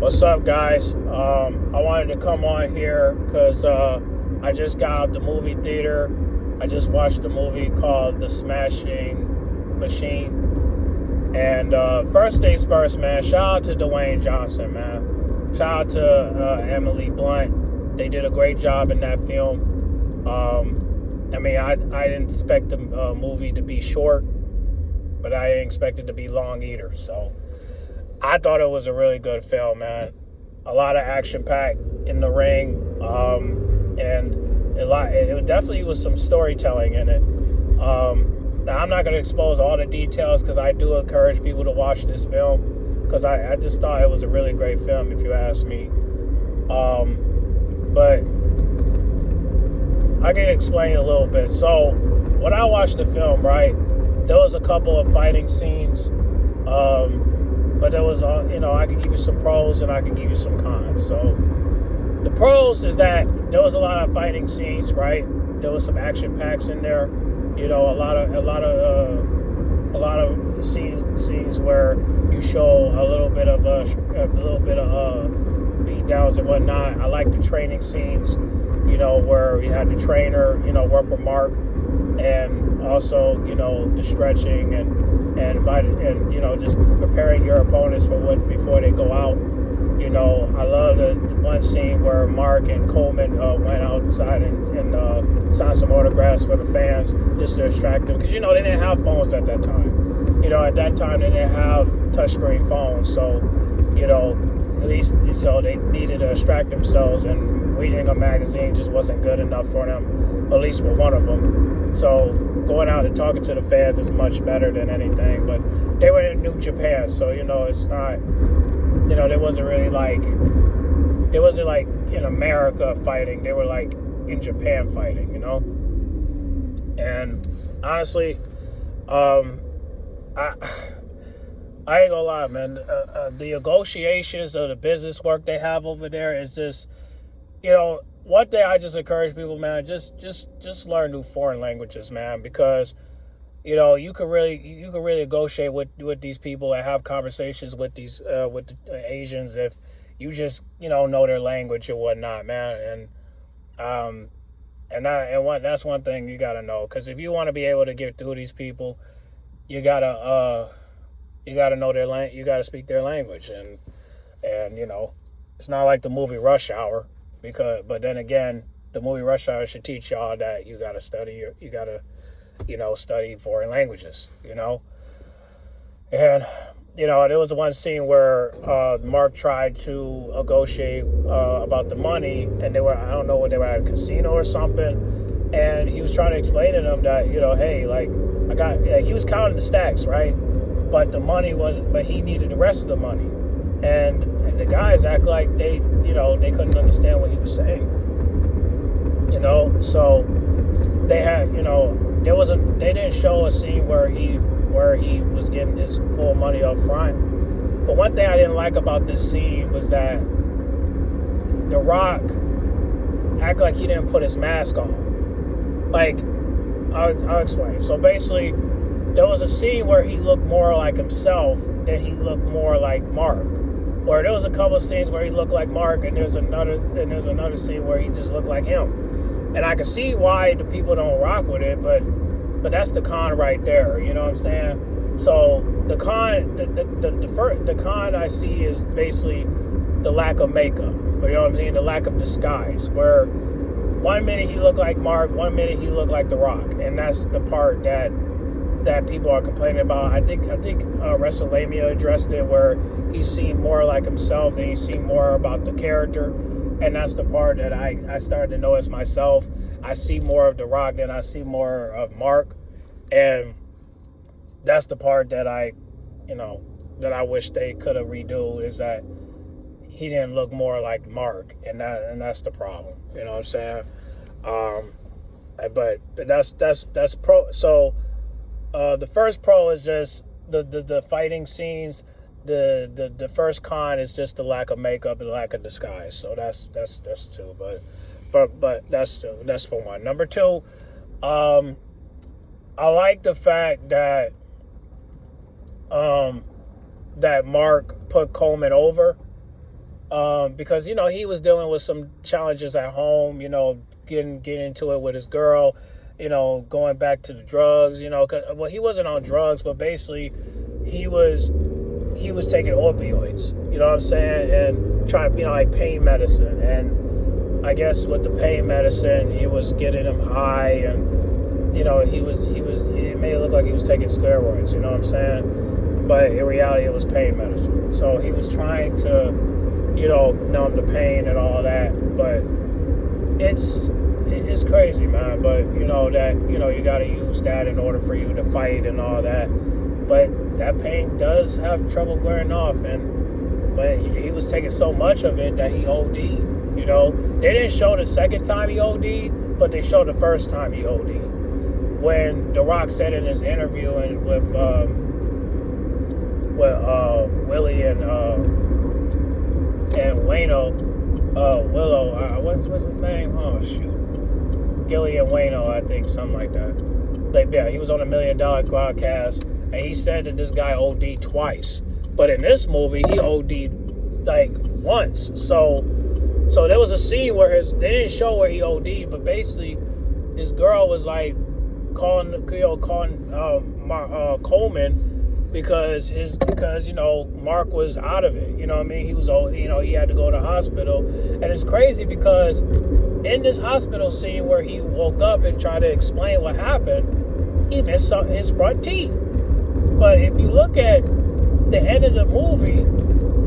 What's up, guys? I wanted to come on here because I just got out the movie theater. I just watched a movie called The Smashing Machine. And first things first, man, shout out to Dwayne Johnson, man. Shout out to Emily Blunt. They did a great job in that film. I didn't expect the movie to be short, but I didn't expect it to be long either. So I thought it was a really good film, man. A lot of action packed in the ring, and it definitely was some storytelling in it. Now I'm not going to expose all the details because I do encourage people to watch this film because I just thought it was a really great film, if you ask me. But I can explain a little bit. So when I watched the film, right, there was a couple of fighting scenes. But there was, I can give you some pros and I can give you some cons. So the pros is that there was a lot of fighting scenes, right? There was some action packs in there. A lot of scenes where you show a little bit of beat downs and whatnot. I like the training scenes, where you had the trainer, work with Mark, and also, the stretching and just preparing your opponents for what before they go out. I love the one scene where Mark and Coleman went outside and signed some autographs for the fans just to distract them because they didn't have phones at that time. At that time they didn't have touchscreen phones, so at least they needed to distract themselves, and reading a magazine just wasn't good enough for them, at least for one of them. So going out and talking to the fans is much better than anything. But they were in New Japan, so it's not, they wasn't like in America fighting. They were like in Japan fighting, And honestly, I ain't gonna lie, man. The negotiations or the business work they have over there is just, one thing I just encourage people, man, just learn new foreign languages, man, because you can really negotiate with these people and have conversations with these with the Asians if you just know their language or whatnot, man. That's one thing you gotta know, because if you want to be able to get through these people, you gotta know their language. You gotta speak their language, and it's not like the movie Rush Hour. But then again, the movie Rush Hour should teach y'all that you gotta study foreign languages, And there was one scene where Mark tried to negotiate about the money, and I don't know, they were at a casino or something, and he was trying to explain to them that hey, like he was counting the stacks, right? But the money but he needed the rest of the money, and the guys act like they couldn't understand what he was saying, So they had, they didn't show a scene where he was getting his full money up front. But one thing I didn't like about this scene was that The Rock acted like he didn't put his mask on. Like, I'll explain. So basically, there was a scene where he looked more like himself than he looked more like Mark. Or there was a couple of scenes where he looked like Mark, and there's another scene where he just looked like him. And I can see why the people don't rock with it, but that's the con right there. You know what I'm saying? So the con I see is basically the lack of makeup. Or, you know what I'm saying? The lack of disguise. Where 1 minute he looked like Mark, 1 minute he looked like The Rock, and that's the part that people are complaining about. I think WrestleMania addressed it, where he seemed more like himself than he seemed more about the character, and that's the part that I started to notice myself. I see more of The Rock than I see more of Mark, and that's the part that I wish they could have redo, is that he didn't look more like Mark, and that's the problem. You know what I'm saying? But that's pro. So the first pro is just the fighting scenes. The first con is just the lack of makeup and the lack of disguise. So that's two. But that's for one. Number two, I like the fact that that Mark put Coleman over. because he was dealing with some challenges at home. Getting into it with his girl. Going back to the drugs. Well, he wasn't on drugs, but basically, he was taking opioids. You know what I'm saying? And trying, like pain medicine. And I guess with the pain medicine, he was getting him high, and it made it look like he was taking steroids. You know what I'm saying? But in reality, it was pain medicine. So he was trying to, numb the pain and all that. But it's crazy, man. But you got to use that in order for you to fight and all that. But that pain does have trouble wearing off, but he was taking so much of it that he OD'd. They didn't show the second time he OD'd, but they showed the first time he OD'd. When The Rock said in his interview and with Willie and Willow, what's his name? Oh shoot, Gilly and Wayno, I think, something like that. He was on $1 Million Broadcast, and he said that this guy OD'd twice. But in this movie, he OD'd like once. So there was a scene where they didn't show where he OD'd, but basically his girl was like calling Coleman because Mark was out of it. You know what I mean? He was he had to go to the hospital, and it's crazy because in this hospital scene where he woke up and tried to explain what happened, he missed his front teeth. But if you look at the end of the movie,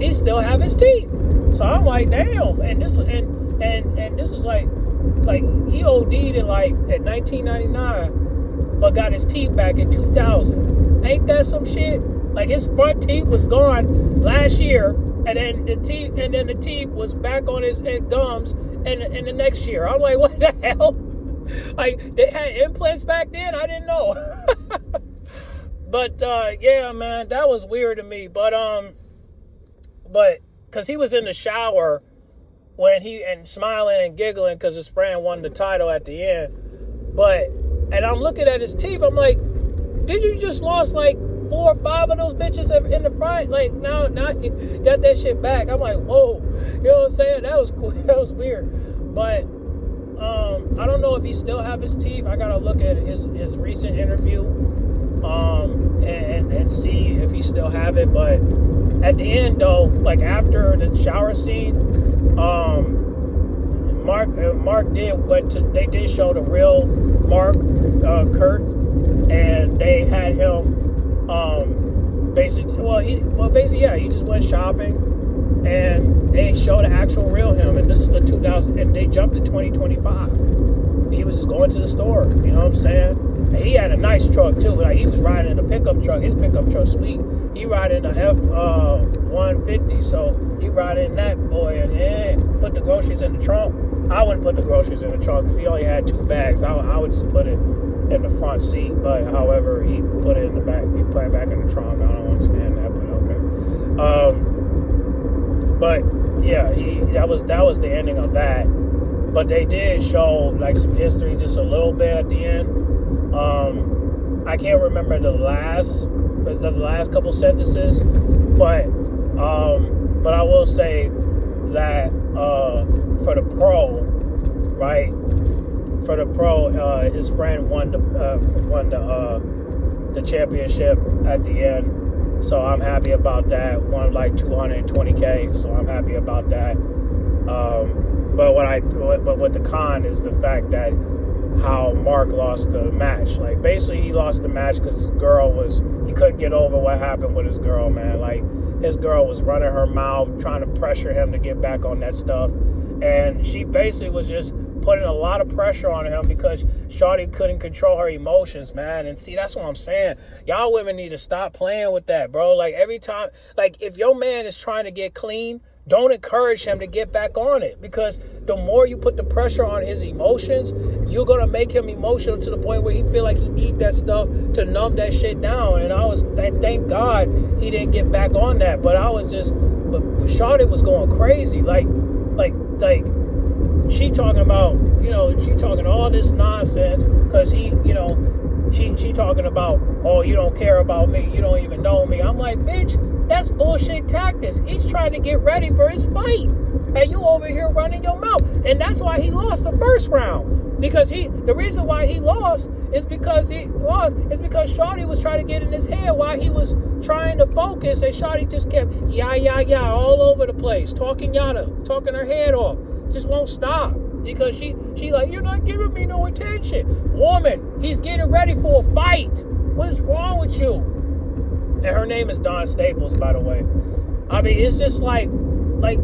he still have his teeth. So I'm like, damn. And this was like he OD'd in 1999, but got his teeth back in 2000. Ain't that some shit? Like his front teeth was gone last year, and then the teeth was back on his gums, and the next year. I'm like, what the hell? Like they had implants back then? I didn't know. But yeah, man, that was weird to me. But because he was in the shower and smiling and giggling because his friend won the title at the end. And I'm looking at his teeth. I'm like, did you just lost like 4 or 5 of those bitches in the front? Like now he got that shit back. I'm like, whoa, you know what I'm saying? That was cool. That was weird. But I don't know if he still have his teeth. I gotta look at his recent interview. And see if he still have it. But at the end though, like after the shower scene, Mark they did show the real Mark Kurt, and they had him he just went shopping, and they showed the actual real him, and this is the 2000, and they jumped to 2025. He was just going to the store, you know what I'm saying? And he had a nice truck too. Like he was riding in a pickup truck. His pickup truck sweet. He riding the F-150, so he riding in that boy, and put the groceries in the trunk. I wouldn't put the groceries in the trunk because he only had 2 bags. I would just put it in the front seat. But however, he put it in the back. He put it back in the trunk. I don't understand that, but okay. But yeah, that was the ending of that. But they did show like some history, just a little bit at the end. I can't remember the last couple sentences, but I will say that for the pro, right? For the pro, his friend won the championship at the end, so I'm happy about that. Won like $220K, so I'm happy about that. But what the con is the fact that how Mark lost the match. Like basically he lost the match because he couldn't get over what happened with his girl, man. Like his girl was running her mouth, trying to pressure him to get back on that stuff. And she basically was just putting a lot of pressure on him because Shawty couldn't control her emotions, man. And see, that's what I'm saying. Y'all women need to stop playing with that, bro. Like every time, like if your man is trying to get clean, don't encourage him to get back on it, because the more you put the pressure on his emotions, you're going to make him emotional to the point where he feel like he need that stuff to numb that shit down. And thank God he didn't get back on that. But Shawty was going crazy. Like she talking about, she talking all this nonsense because she talking about, oh, you don't care about me. You don't even know me. I'm like, bitch, That's bullshit tactics. He's trying to get ready for his fight. And you over here running your mouth. And that's why he lost the first round. Because the reason why he lost is because Shawty was trying to get in his head while he was trying to focus, and Shawty just kept yeah all over the place, talking her head off. Just won't stop. Because she like, you're not giving me no attention. Woman, he's getting ready for a fight. What is wrong with you? And her name is Dawn Staples, by the way. I mean, it's just like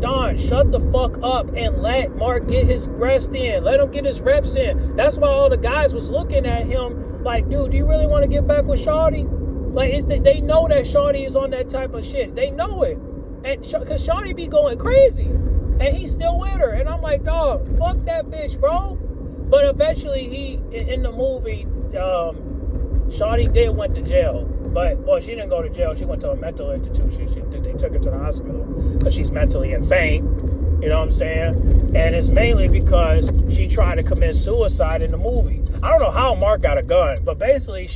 Dawn, shut the fuck up and let Mark get his rest in. Let him get his reps in. That's why all the guys was looking at him like, dude, do you really want to get back with Shawty? Like, they know that Shawty is on that type of shit. They know it. And because Shawty be going crazy. And he's still with her. And I'm like, dog, fuck that bitch, bro. But eventually, in the movie, Shawty did went to jail. But, well, she didn't go to jail. She went to a mental institution. They took her to the hospital because she's mentally insane. You know what I'm saying? And it's mainly because she tried to commit suicide in the movie. I don't know how Mark got a gun, but basically,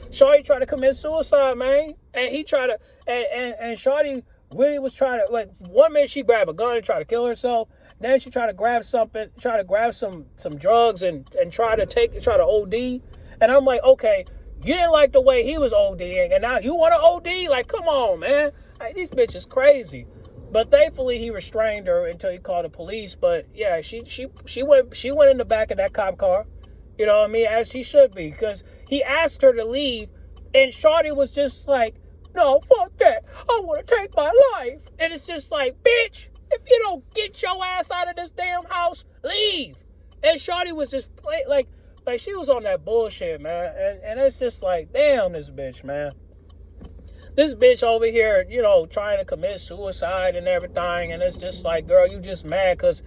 Shawty tried to commit suicide, man. And he tried to, and Shawty really was trying to, like, 1 minute she grabbed a gun and tried to kill herself. Then she tried to grab some drugs and try to OD. And I'm like, okay, you didn't like the way he was ODing, and now you want to OD? Like, come on, man. Like, these bitches crazy. But thankfully, he restrained her until he called the police. But yeah, she went in the back of that cop car. You know what I mean? As she should be, because he asked her to leave, and Shawty was just like, no, fuck that. I want to take my life. And it's just like, bitch, if you don't get your ass out of this damn house, leave. And Shawty was just like she was on that bullshit, man. And it's just like, damn, this bitch, man. This bitch over here, you know, trying to commit suicide and everything. And it's just like, girl, you just mad because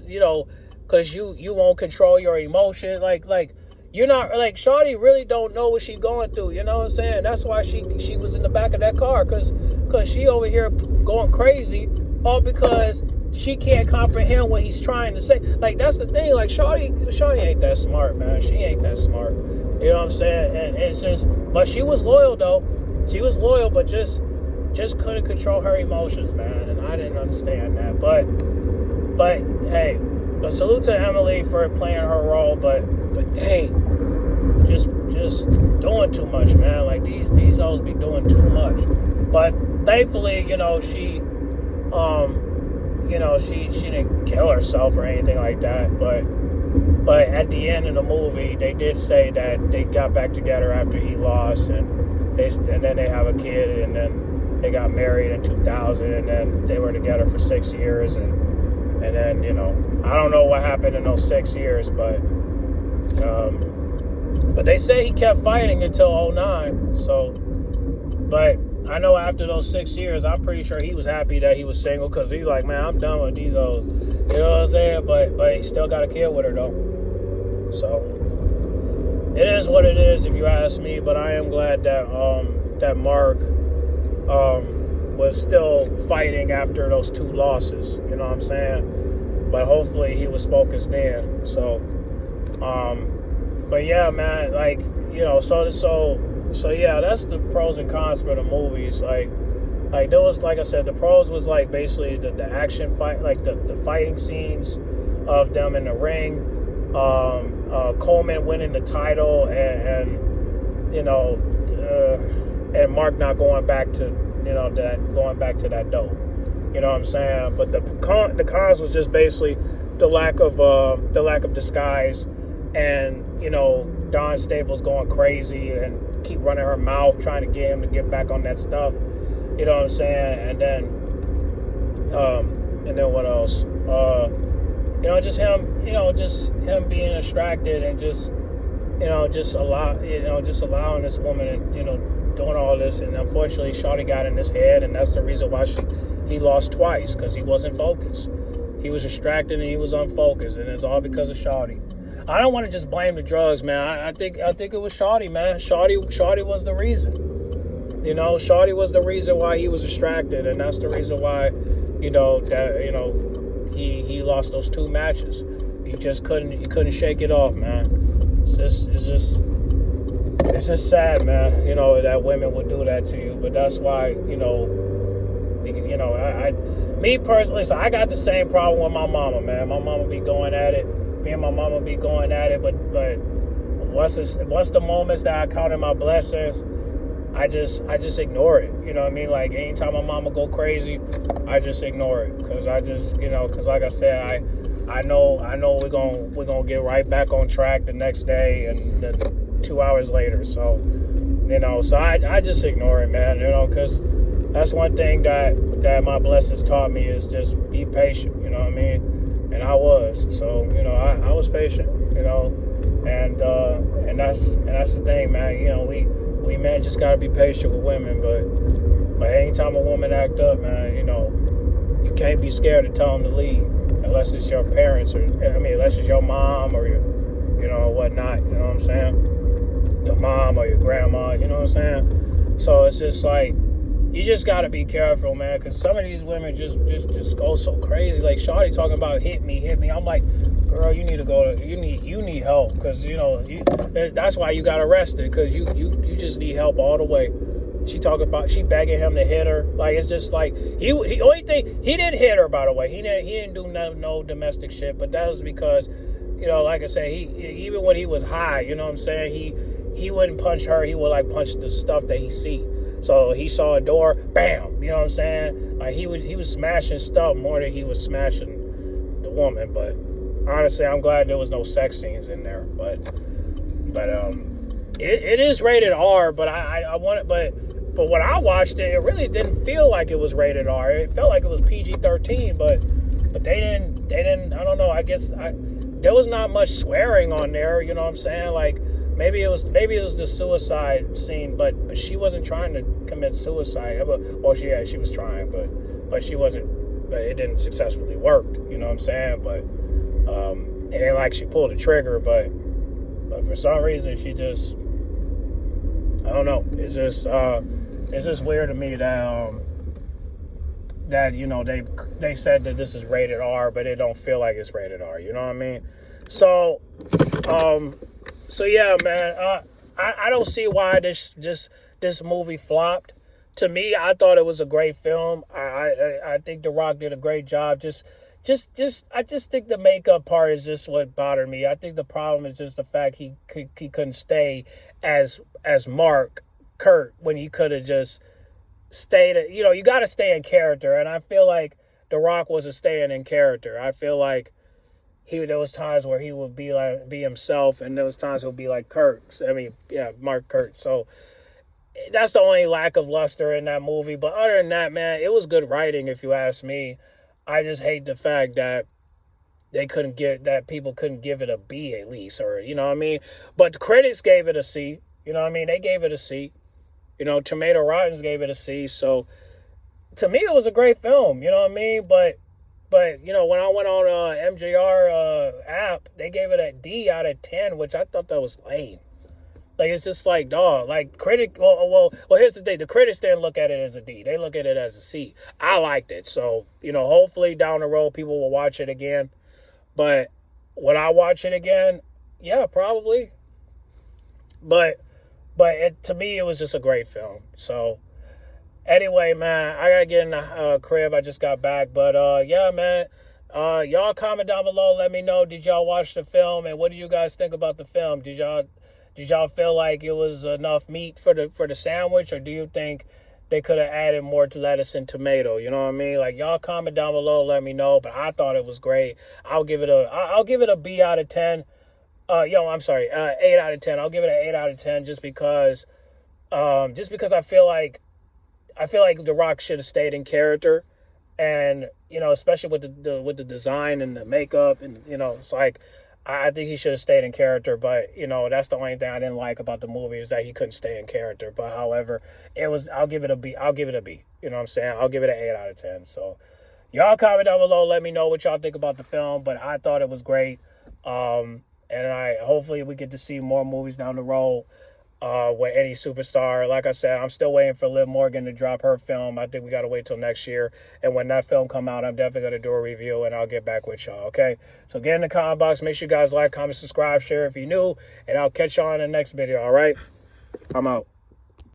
you won't control your emotion. Like, you're not, like, Shawty really don't know what she's going through. You know what I'm saying? That's why she was in the back of that car, because she over here going crazy, all because she can't comprehend what he's trying to say. Like, that's the thing. Like, Shawty ain't that smart, man. She ain't that smart. You know what I'm saying? And it's just, but she was loyal, though. She was loyal, but just couldn't control her emotions, man. And I didn't understand that. But hey, but salute to Emily for playing her role. But dang, just doing too much, man. Like, these hoes be doing too much. But thankfully, she didn't kill herself or anything like that. But at the end of the movie, they did say that they got back together after he lost, and then they have a kid, and then they got married in 2000, and then they were together for 6 years, and then I don't know what happened in those 6 years, but they say he kept fighting until 2009. So, but I know after those 6 years, I'm pretty sure he was happy that he was single, because he's like, man, I'm done with these hoes. You know what I'm saying? But he still got a kid with her, though. So it is what it is, if you ask me. But I am glad that Mark was still fighting after those 2 losses. You know what I'm saying? But hopefully he was focused then. So, but yeah, man, like, so yeah, that's the pros and cons for the movies. Like there was, like I said, the pros was like basically the action fight, like the fighting scenes of them in the ring. Coleman winning the title, and Mark not going back to that dope. You know what I'm saying? But the cons was just basically the lack of disguise, and Dawn Staples going crazy and keep running her mouth trying to get him to get back on that stuff. You know what I'm saying? And then what else? Just him being distracted, and just allowing this woman, doing all this. And unfortunately, Shawty got in his head, and that's the reason why he lost twice, because he wasn't focused. He was distracted and he was unfocused, and it's all because of Shawty. I don't want to just blame the drugs, man. I think it was Shawty, man. Shawty was the reason. Shawty was the reason why he was distracted, and that's the reason why, he lost those 2 matches. He couldn't shake it off, man. It's just it's just sad, man, that women would do that to you. But that's why, me personally, so I got the same problem with my mama, man. My mama be going at it. Me and my mama be going at it. But once the moments that I count in my blessings, I just ignore it. You know what I mean? Like anytime my mama go crazy, I just ignore it. Cause I just, cause like I said, I know we're gonna get right back on track the next day and 2 hours later. So, so I just ignore it, man. Cause that's one thing that my blessings taught me is just be patient. You know what I mean? And I was. So, I was patient. And that's the thing, man. We men just gotta be patient with women, but anytime a woman act up, man, you can't be scared to tell them to leave, unless it's your parents unless it's your mom or your, whatnot. You know what I'm saying? Your mom or your grandma. You know what I'm saying? So it's just like you just gotta be careful, man, because some of these women just go so crazy. Like Shawty talking about hit me. I'm like, girl, you need to go to, you need help, because that's why you got arrested, because you just need help all the way. She begging him to hit her. Like, it's just like he only thing he didn't hit her, by the way. He didn't do no domestic shit, but that was because, like I said, he even when he was high, you know what I'm saying, he wouldn't punch her. He would like punch the stuff that he see. So he saw a door, bam, you know what I'm saying? Like he was smashing stuff more than he was smashing the woman. But honestly, I'm glad there was no sex scenes in there. But it is rated R. But I want it. But when I watched it, it really didn't feel like it was rated R. It felt like it was PG-13. But they didn't. I don't know. I guess there was not much swearing on there. You know what I'm saying? Like. Maybe it was the suicide scene, but she wasn't trying to commit suicide. Well, she was trying, but she wasn't. But it didn't successfully work. You know what I'm saying? But it ain't like she pulled the trigger. But for some reason she just, I don't know. It's just weird to me that they said that this is rated R, but it don't feel like it's rated R. You know what I mean? So So yeah, man, I don't see why this movie flopped. To me, I thought it was a great film. I think The Rock did a great job. I just think the makeup part is just what bothered me. I think the problem is just the fact he couldn't stay as Mark Kurt when he could have just stayed. You got to stay in character, and I feel like The Rock wasn't staying in character. I feel like there was times where he would be himself, and there was times he would be like Mark Kurt. So that's the only lack of luster in that movie. But other than that, man, it was good writing, if you ask me. I just hate the fact that people couldn't give it a B at least, or you know what I mean. But the critics gave it a C. You know what I mean? They gave it a C. Tomato Rottens gave it a C. So to me, it was a great film. You know what I mean? But when I went on MJR app, they gave it a D out of 10, which I thought that was lame. Like, it's just like, dog, like well, here's the thing. The critics didn't look at it as a D. They look at it as a C. I liked it. So, hopefully down the road, people will watch it again. But would I watch it again? Yeah, probably. But to me, it was just a great film. So, anyway, man, I gotta get in the crib. I just got back. But, yeah, man, y'all comment down below. Let me know, did y'all watch the film? And what do you guys think about the film? Did y'all feel like it was enough meat for the sandwich? Or do you think they could have added more to lettuce and tomato? You know what I mean? Like, y'all comment down below. Let me know. But I thought it was great. I'll give it a B out of 10. 8 out of 10. I'll give it an 8 out of 10 just because I feel like The Rock should have stayed in character, and especially with the design and the makeup, and it's like I think he should have stayed in character. But that's the only thing I didn't like about the movie, is that he couldn't stay in character. But however, I'll give it a B. You know what I'm saying? I'll give it an 8 out of 10. So y'all comment down below. Let me know what y'all think about the film. But I thought it was great. And hopefully we get to see more movies down the road with any superstar. Like I said, I'm still waiting for Liv Morgan to drop her film. I think we got to wait till next year. And when that film come out, I'm definitely going to do a review, and I'll get back with y'all, okay? So get in the comment box. Make sure you guys like, comment, subscribe, share if you're new, and I'll catch y'all in the next video, all right? I'm out.